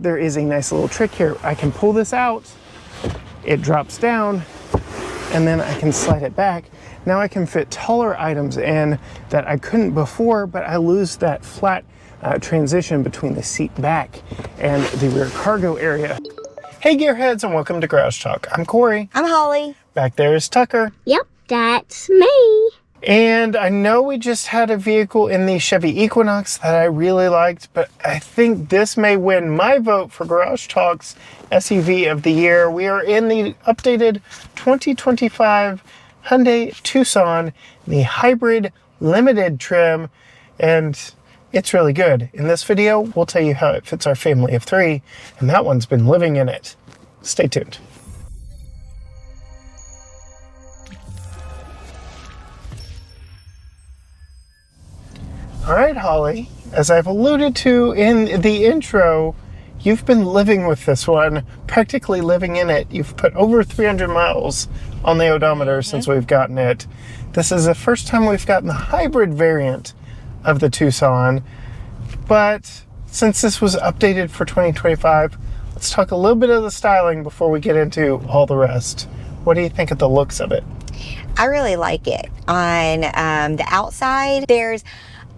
there is a nice little trick here. I can pull this out, it drops down, and then I can slide it back. Now I can fit taller items in that I couldn't before, but I lose that flat transition between the seat back and the rear cargo area. Hey gearheads, and welcome to Garage Talk. I'm Corey. I'm Holly. Back there is Tucker. Yep, that's me. And I know we just had a vehicle in the Chevy Equinox that I really liked, but I think this may win my vote for Garage Talk's SUV of the year. We are in the updated 2025 Hyundai Tucson, the hybrid limited trim, and it's really good. In this video, we'll tell you how it fits our family of three, and that one's been living in it. Stay tuned. All right, Holly, as I've alluded to in the intro, you've been living with this one, practically living in it. You've put over 300 miles on the odometer since we've gotten it. This is the first time we've gotten the hybrid variant of the Tucson, but since this was updated for 2025, let's talk a little bit of the styling before we get into all the rest. What do you think of the looks of it? I really like it. On the outside, there's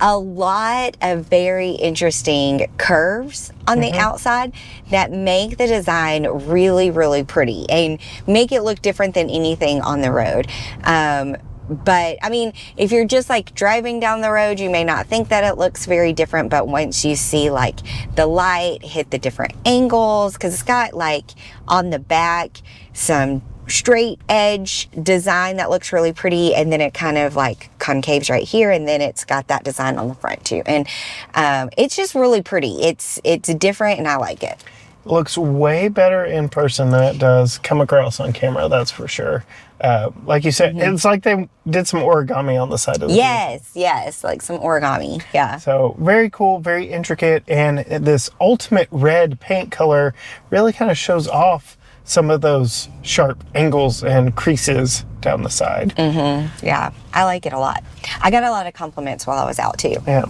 a lot of very interesting curves on the outside that make the design really, really pretty and make it look different than anything on the road. But I mean, if you're just like driving down the road, you may not think that it looks very different, but once you see like the light hit the different angles, because it's got like on the back some straight edge design that looks really pretty, and then it kind of like concaves right here, and then it's got that design on the front too, and it's just really pretty. It's different, and I like it. Looks way better in person than it does come across on camera, that's for sure. Like you said, it's like they did some origami on the side of the yes, like some origami. Yeah, so very cool, very intricate, and this ultimate red paint color really kind of shows off some of those sharp angles and creases down the side. Yeah, I like it a lot. I got a lot of compliments while I was out too. Yeah.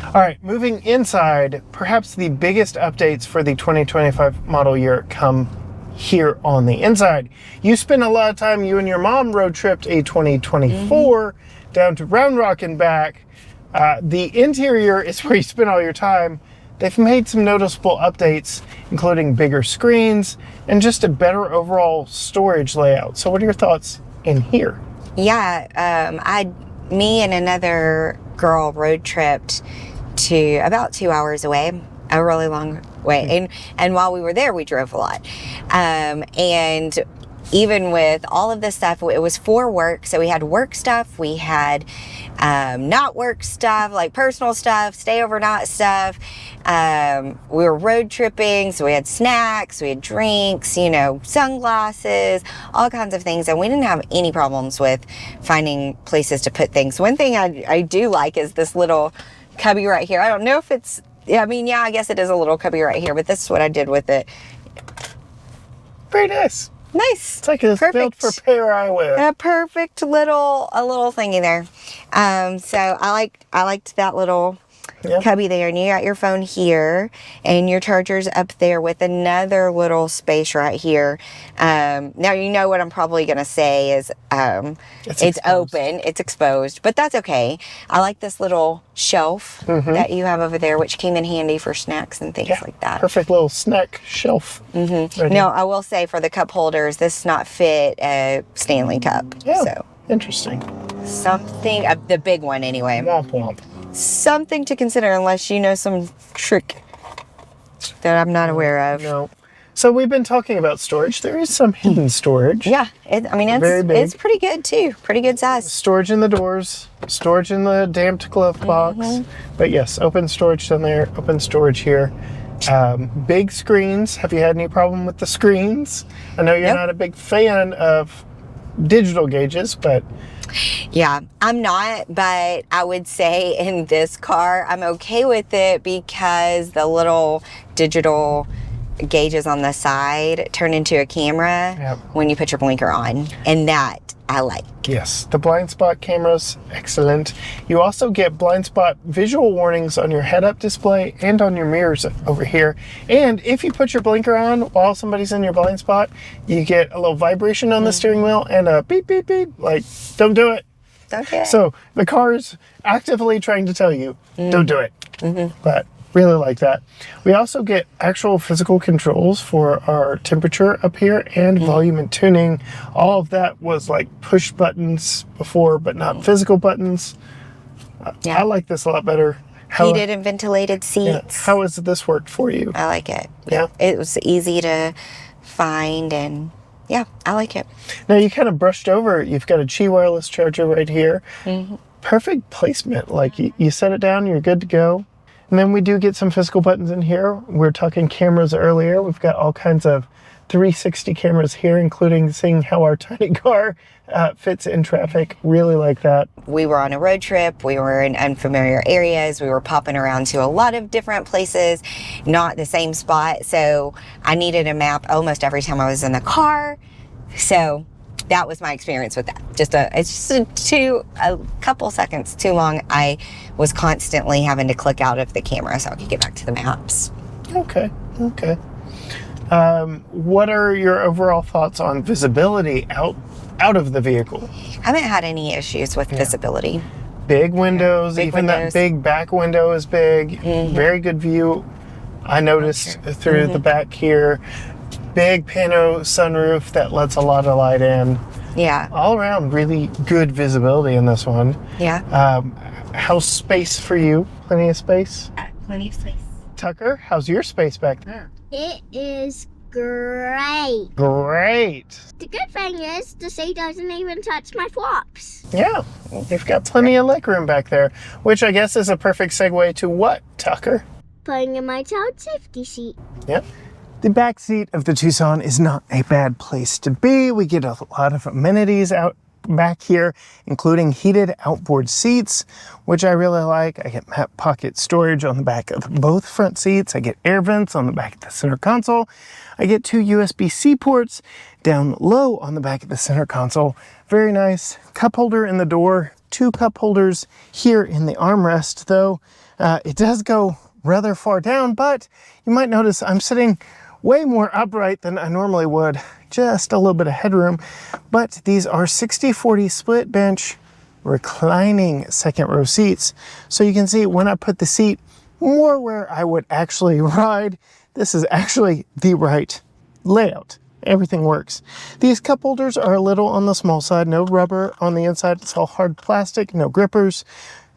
All right, moving inside, perhaps the biggest updates for the 2025 model year come here on the inside. You spent a lot of time, you and your mom road tripped a 2024 down to Round Rock and back. The interior is where you spend all your time. They've made some noticeable updates, including bigger screens and just a better overall storage layout. So what are your thoughts in here? Yeah, me and another girl road tripped to about 2 hours away, a really long way. And while we were there, we drove a lot. And even with all of this stuff, it was for work. So we had work stuff, we had not work stuff, like personal stuff, stay overnight stuff. We were road tripping, so we had snacks, we had drinks, you know, sunglasses, all kinds of things. And we didn't have any problems with finding places to put things. One thing I do like is this little cubby right here. I don't know if it's, I mean, yeah, I guess it is a little cubby right here, but this is what I did with it. Very nice. Nice. It's like it's built for pair eyewear. A perfect little thingy there. So I liked that little cubby there, and you got your phone here and your charger's up there with another little space right here. Now you know what I'm probably gonna say is it's open, it's exposed, but that's okay. I like this little shelf that you have over there, which came in handy for snacks and things like that. Perfect little snack shelf. Now I will say, for the cup holders, this does not fit a Stanley cup. Yeah, so interesting. Something, the big one anyway. Womp womp. Something to consider, unless you know some trick that I'm not aware of. No. So we've been talking about storage. There is some hidden storage. Yeah, it's pretty good too. Pretty good size. Storage in the doors, storage in the damped glove box. But yes, open storage down there, open storage here. Big screens. Have you had any problem with the screens? I know you're not a big fan of digital gauges, but yeah, I'm not, but I would say in this car I'm okay with it because the little digital gauges on the side turn into a camera when you put your blinker on, and that I like. Yes, the blind spot cameras, excellent. You also get blind spot visual warnings on your head-up display and on your mirrors over here. And if you put your blinker on while somebody's in your blind spot, you get a little vibration on the steering wheel and a beep, beep, beep, like, don't do it. Don't do it. So the car's actively trying to tell you, don't do it. But really like that. We also get actual physical controls for our temperature up here and volume and tuning. All of that was like push buttons before, but not physical buttons. Yeah. I like this a lot better. Heated and ventilated seats. Yeah. How has this worked for you? I like it. Yeah. It was easy to find, and yeah, I like it. Now you kind of brushed over, you've got a Qi wireless charger right here. Perfect placement. Like you set it down, you're good to go. And then we do get some physical buttons in here. We were talking cameras earlier. We've got all kinds of 360 cameras here, including seeing how our tiny car fits in traffic. Really like that. We were on a road trip. We were in unfamiliar areas. We were popping around to a lot of different places, not the same spot. So I needed a map almost every time I was in the car. So that was my experience with that. It's just a couple seconds too long. I was constantly having to click out of the camera so I could get back to the maps. Okay. What are your overall thoughts on visibility out of the vehicle? I haven't had any issues with visibility. Big windows, Big even windows. that big back window is big. Very good view. I noticed through the back here. Big pano sunroof that lets a lot of light in. Yeah. All around, really good visibility in this one. Yeah. How's space for you? Plenty of space? Plenty of space. Tucker, how's your space back there? It is great. Great. The good thing is the seat doesn't even touch my flops. Yeah, you've got plenty of legroom back there, which I guess is a perfect segue to what, Tucker? Putting in my child safety seat. Yep. The back seat of the Tucson is not a bad place to be. We get a lot of amenities out back here, including heated outboard seats, which I really like. I get map pocket storage on the back of both front seats. I get air vents on the back of the center console. I get 2 USB-C ports down low on the back of the center console. Very nice. Cup holder in the door. 2 cup holders here in the armrest, though. It does go rather far down, but you might notice I'm sitting way more upright than I normally would. Just a little bit of headroom, but these are 60/40 split bench reclining second row seats. So you can see when I put the seat more where I would actually ride, this is actually the right layout. Everything works. These cup holders are a little on the small side, no rubber on the inside. It's all hard plastic, no grippers.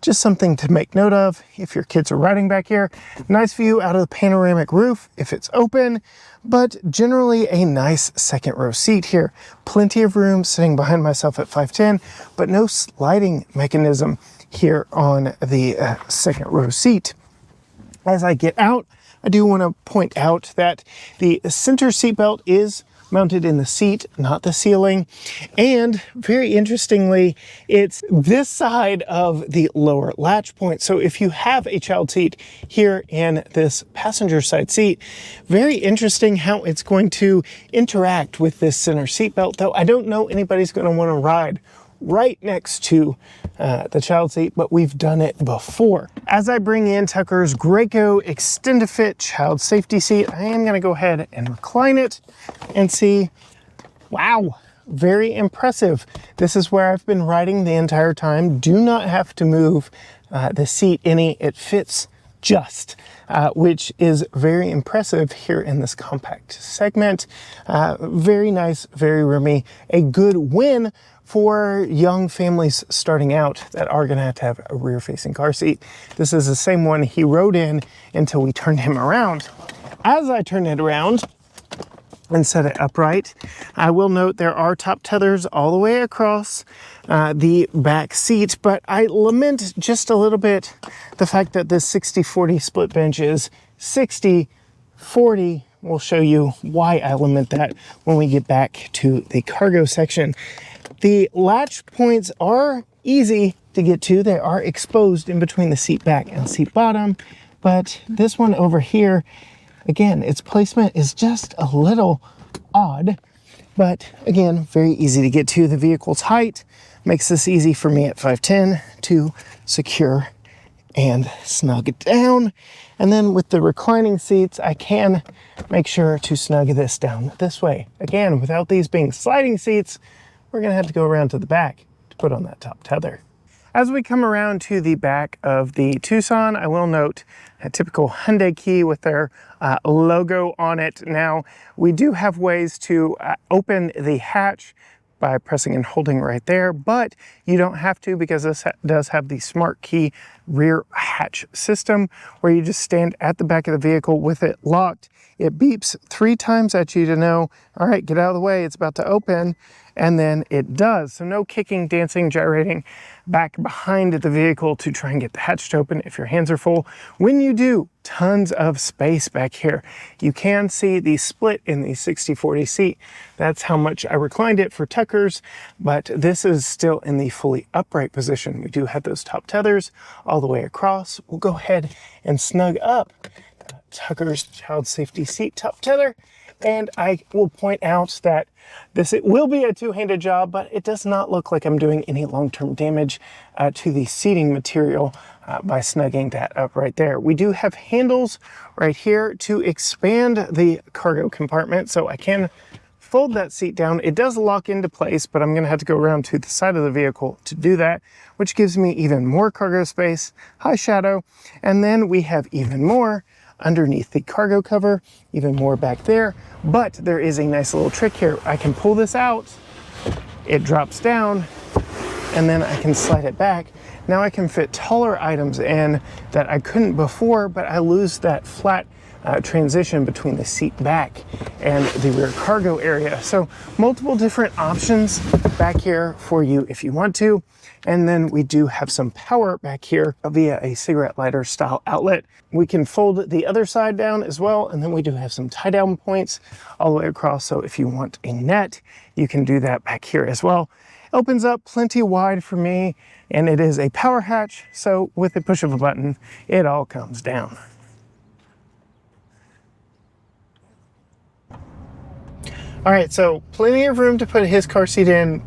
Just something to make note of if your kids are riding back here. Nice view out of the panoramic roof if it's open, but generally a nice second row seat here. Plenty of room sitting behind myself at 5'10", but no sliding mechanism here on the second row seat. As I get out, I do want to point out that the center seatbelt is mounted in the seat, not the ceiling. And very interestingly, it's this side of the lower latch point. So if you have a child seat here in this passenger side seat, very interesting how it's going to interact with this center seatbelt, though I don't know anybody's going to want to ride right next to the child seat, but we've done it before. As I bring in Tucker's Graco Extend-A-Fit child safety seat, I am gonna go ahead and recline it and see, wow, very impressive. This is where I've been riding the entire time. Do not have to move the seat any, it fits just, which is very impressive here in this compact segment. Very nice, very roomy, a good win for young families starting out that are gonna have a rear-facing car seat. This is the same one he rode in until we turned him around. As I turn it around and set it upright, I will note there are top tethers all the way across the back seat, but I lament just a little bit the fact that this 60/40 split bench is 60/40. We'll show you why I lament that when we get back to the cargo section. The latch points are easy to get to. They are exposed in between the seat back and seat bottom, but this one over here, again, its placement is just a little odd. But again, very easy to get to. The vehicle's height makes this easy for me at 5'10" to secure and snug it down. And then with the reclining seats, I can make sure to snug this down this way. Again, without these being sliding seats, we're gonna have to go around to the back to put on that top tether. As we come around to the back of the Tucson, I will note a typical Hyundai key with their logo on it. Now, we do have ways to open the hatch by pressing and holding right there, but you don't have to, because this does have the smart key rear hatch system where you just stand at the back of the vehicle with it locked. It beeps 3 times at you to know, all right, get out of the way, it's about to open, and then it does. So no kicking, dancing, gyrating back behind the vehicle to try and get the hatch to open if your hands are full. When you do, tons of space back here. You can see the split in the 60/40 seat. That's how much I reclined it for Tucker's, but this is still in the fully upright position. We do have those top tethers all the way across. We'll go ahead and snug up Tucker's child safety seat top tether. And I will point out that it will be a two-handed job, but it does not look like I'm doing any long-term damage to the seating material by snugging that up right there. We do have handles right here to expand the cargo compartment, so I can fold that seat down. It does lock into place, but I'm gonna have to go around to the side of the vehicle to do that, which gives me even more cargo space, high shadow, and then we have even more underneath the cargo cover, even more back there. But there is a nice little trick here. I can pull this out, it drops down, and then I can slide it back. Now I can fit taller items in that I couldn't before, but I lose that flat transition between the seat back and the rear cargo area. So multiple different options back here for you if you want to. And then we do have some power back here via a cigarette lighter style outlet. We can fold the other side down as well. And then we do have some tie down points all the way across. So if you want a net, you can do that back here as well. Opens up plenty wide for me, and it is a power hatch. So with the push of a button, it all comes down. All right, so plenty of room to put his car seat in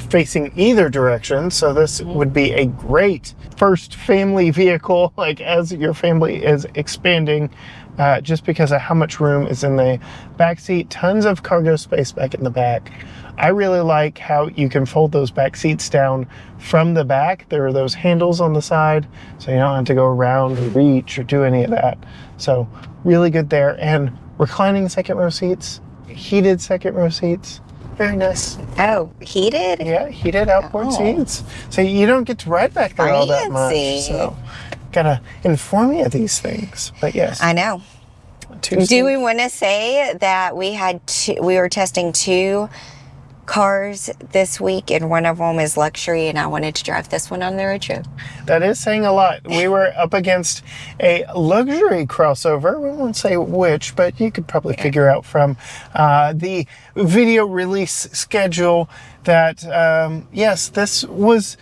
facing either direction. So this would be a great first family vehicle, like as your family is expanding, just because of how much room is in the back seat. Tons of cargo space back in the back. I really like how you can fold those back seats down from the back. There are those handles on the side, so you don't have to go around or reach or do any of that. So really good there. And reclining second row seats, heated second row seats. Very nice. Oh, heated? Yeah, heated outboard seats. So you don't get to ride back there all that much. So gotta inform you of these things. But yes. I know. Do we want to say that we were testing 2 cars this week, and one of them is luxury, and I wanted to drive this one on the road trip. That is saying a lot. We were up against a luxury crossover. We won't say which, but you could probably figure out from the video release schedule that, yes, this was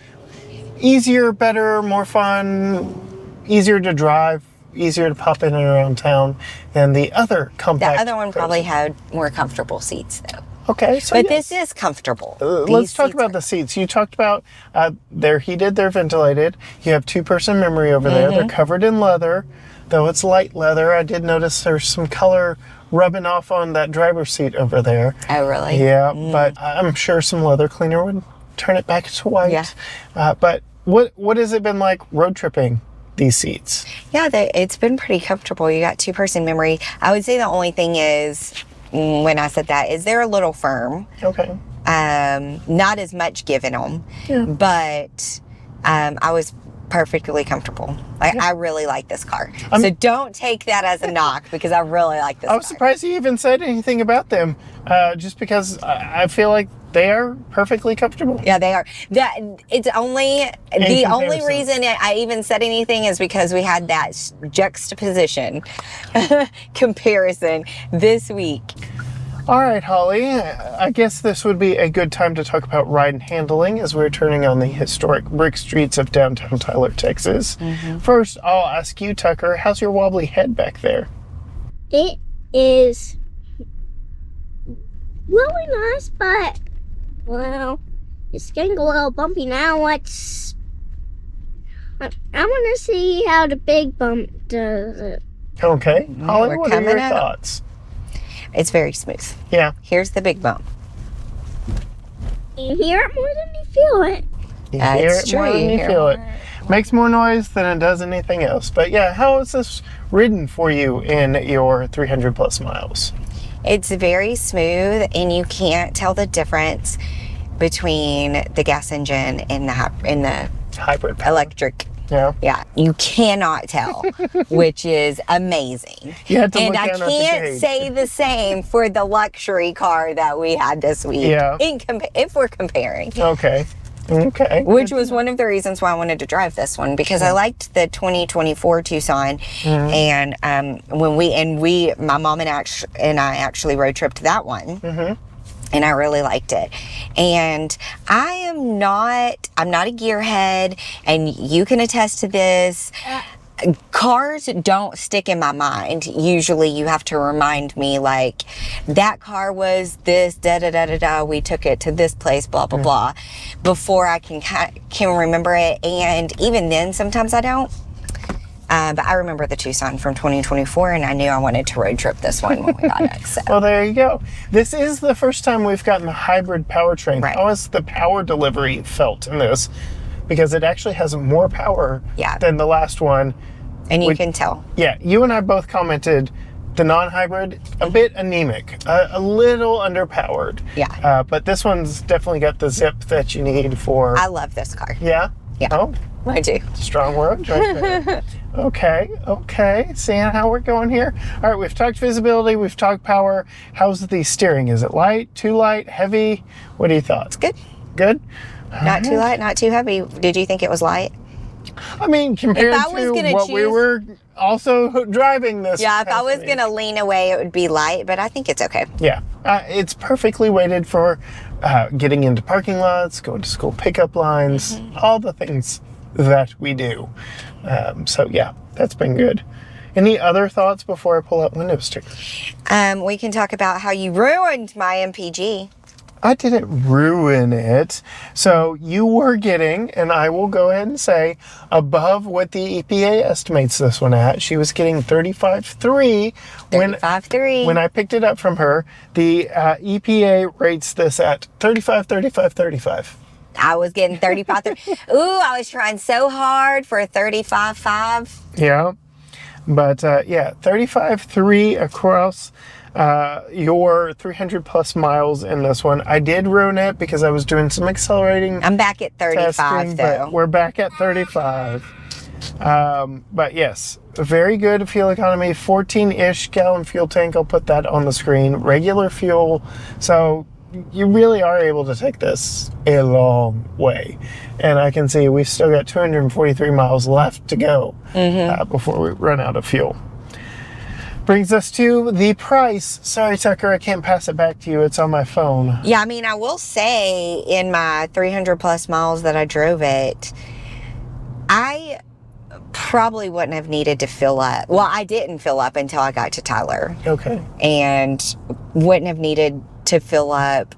easier, better, more fun, easier to drive, easier to pop in and around town than the other compact. The other one probably had more comfortable seats, though. Okay, so but this is comfortable. Let's talk about the seats. You talked about they're heated, they're ventilated. You have 2-person memory over there. They're covered in leather, though it's light leather. I did notice there's some color rubbing off on that driver's seat over there. Oh, really? Yeah, but I'm sure some leather cleaner would turn it back to white. Yeah. But what has it been like road tripping these seats? Yeah, it's been pretty comfortable. You got 2-person memory. I would say the only thing is, when I said that, is they're a little firm. Okay. Not as much given them, but I was perfectly comfortable. I really like this car. So don't take that as a knock, because I really like this car. I was surprised you even said anything about them, just because I feel like they are perfectly comfortable. Yeah, they are. The only reason I even said anything is because we had that juxtaposition comparison this week. All right, Holly, I guess this would be a good time to talk about ride and handling as we're turning on the historic brick streets of downtown Tyler, Texas. First, I'll ask you, Tucker, how's your wobbly head back there? It is really nice, but, well, it's getting a little bumpy now. I want to see how the big bump does it. Okay. Holly, we're what are your coming up. thoughts? It's very smooth. Yeah. Here's the big bump. You hear it more than you feel it. You hear It's it more true, than you you hear feel it. it. Makes more noise than it does anything else. But yeah, how is this ridden for you in your 300 plus miles? It's very smooth, and you can't tell the difference between the gas engine and the Hybrid power. electric. Yeah. Yeah, you cannot tell, which is amazing. You had to And look I down at the can't gauge. say the same for the luxury car that we had this week. Yeah. If we're comparing. Okay. Okay. Which was one of the reasons why I wanted to drive this one, because I liked the 2024 Tucson, and my mom and I actually road tripped that one, and I really liked it. And I'm not a gearhead, and you can attest to this. Cars don't stick in my mind. Usually you have to remind me, like, that car was this, da-da-da-da-da, we took it to this place, blah, blah, blah, before I can remember it. And even then, sometimes I don't. But I remember the Tucson from 2024, and I knew I wanted to road trip this one when we got it. So. Well, there you go. This is the first time we've gotten the hybrid powertrain. Right. How has the power delivery felt in this? Because it actually has more power than the last one. And you can tell. Yeah, you and I both commented the non-hybrid, a bit anemic, a little underpowered. Yeah. But this one's definitely got the zip that you need for... I love this car. Yeah? Yeah. Oh, I do. strong words right there. Okay. Seeing how we're going here. All right, we've talked visibility, we've talked power. How's the steering? Is it light, too light, heavy? What are your thoughts? Good. Good? Not too light, not too heavy. Did you think it was light? I mean, compared If I was to gonna what we choose- were also driving this. Yeah, if I past was week. going to lean away, it would be light, but I think it's okay. Yeah, it's perfectly weighted for getting into parking lots, going to school pickup lines, all the things that we do. So yeah, that's been good. Any other thoughts before I pull out window stickers? We can talk about how you ruined my MPG. I didn't ruin it. So you were getting, and I will go ahead and say, above what the EPA estimates this one at. She was getting 35.3 35.3. when I picked it up from her. The EPA rates this at 35, 35, 35. I was getting 35. Ooh, I was trying so hard for a 35.5. Yeah. But yeah, 35.3 across your 300 plus miles in this one. I did ruin it because I was doing some accelerating I'm back at 35 testing, though. but we're back at 35. But yes, very good fuel economy, 14-ish gallon fuel tank. I'll put that on the screen. Regular fuel. So you really are able to take this a long way. And I can see we've still got 243 miles left to go before we run out of fuel. Brings us to the price. Sorry, Tucker, I can't pass it back to you. It's on my phone. Yeah, I mean, I will say in my 300 plus miles that I drove it, I probably wouldn't have needed to fill up. Well, I didn't fill up until I got to Tyler, Okay. and wouldn't have needed to fill up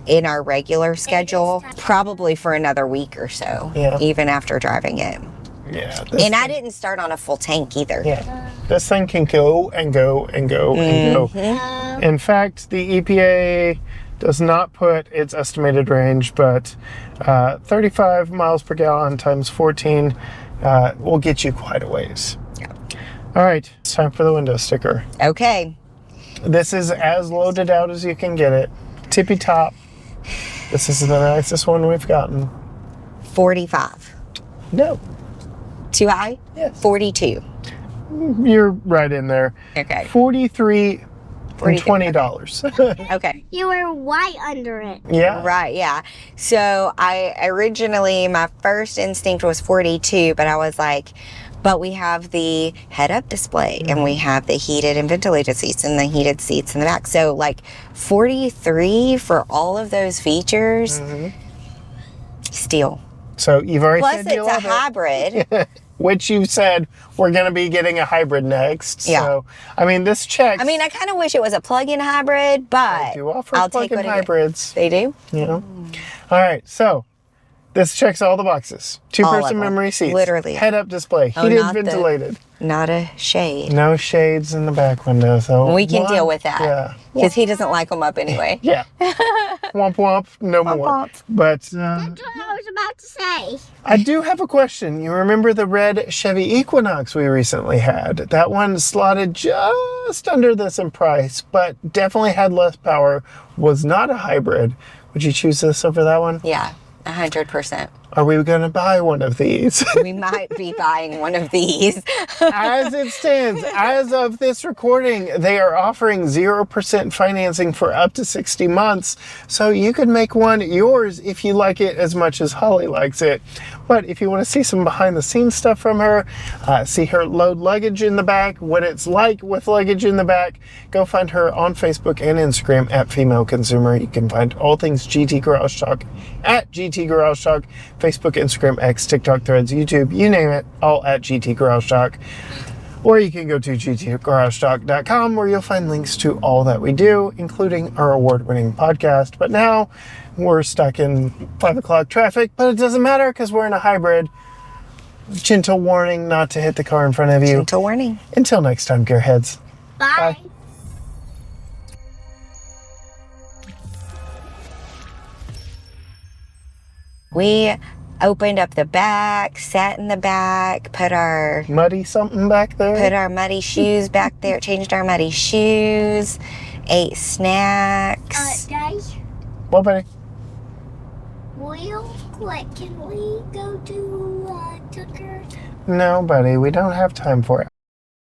in our regular schedule probably for another week or so, even after driving it. Yeah. And I didn't start on a full tank either. Yeah. This thing can go and go and go and go. In fact, the EPA does not put its estimated range, but 35 miles per gallon times 14 will get you quite a ways. Yeah. All right, it's time for the window sticker. Okay. This is as loaded out as you can get it. Tippy top. This is the nicest one we've gotten. 45. No, Too high? Yes. 42. you're right in there. Okay. 43 and $20. Okay. You were right under it. Yeah. Right, yeah. So I originally, my first instinct was 42, but I was like, but we have the head-up display, and we have the heated and ventilated seats, and the heated seats in the back. So like 43 for all of those features, steal. So you've already Plus said you it's a love it. hybrid. which you said we're going to be getting a hybrid next. Yeah. So, I mean, this checks. I mean, I kind of wish it was a plug-in hybrid, but They do offer I'll take plug-in what hybrids. They do? You know? All right, so this checks all the boxes. All of Two-person them. memory seats. Literally. Head-up display. Oh, Heated, not the- ventilated. Not a shade. No shades in the back window. So We can deal with that. Yeah. Because he doesn't like them up anyway. Yeah. Womp womp, no Womp more. womp. But That's what I was about to say. I do have a question. You remember the red Chevy Equinox we recently had? That one slotted just under this in price, but definitely had less power, was not a hybrid. Would you choose this over that one? Yeah, 100%. Are we going to buy one of these? We might be buying one of these. As it stands, as of this recording, they are offering 0% financing for up to 60 months. So you could make one yours if you like it as much as Holly likes it. But if you want to see some behind the scenes stuff from her, see her load luggage in the back, what it's like with luggage in the back, go find her on Facebook and Instagram at Female Consumer. You can find all things GT Garage Talk at GT Garage Talk. Facebook, Instagram, X, TikTok, Threads, YouTube, you name it, all at GT Garage Talk. Or you can go to gtgaragetalk.com where you'll find links to all that we do, including our award-winning podcast. But now we're stuck in 5 o'clock traffic, but it doesn't matter because we're in a hybrid. Gentle warning not to hit the car in front of you. Gentle warning. Until next time, gearheads. Bye. Bye. We opened up the back, sat in the back, put our Muddy something back there? muddy shoes back there, changed our muddy shoes, ate snacks. Guys, Well, buddy. real quick, can we go to Tucker? No, buddy, we don't have time for it.